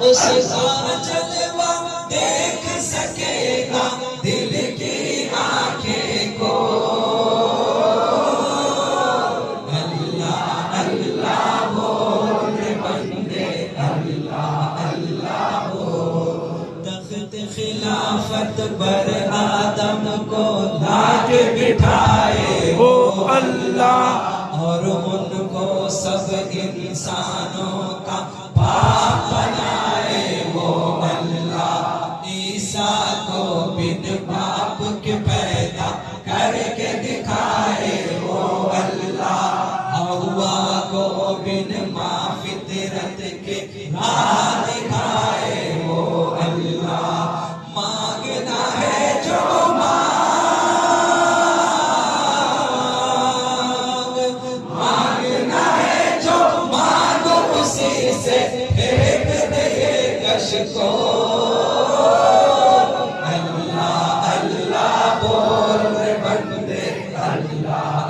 اس کا جلوہ دیکھ سکے گا دل کی آنکھیں کو اللہ اللہ بول بندے اللہ اللہ بول تخت خلافت پر آدم کو لا کے بٹھائے وہ اللہ اور ان کو سب انسانوں کا باپ بنائے وہ اللہ عیسیٰ کو بن باپ کے پیدا کر کے دکھائے وہ اللہ حوا کو بن ماں فطرت کے راہ دکھائے وہ اللہ مانگنا ہے جو کو اللہ اللہ بول بندے اللہ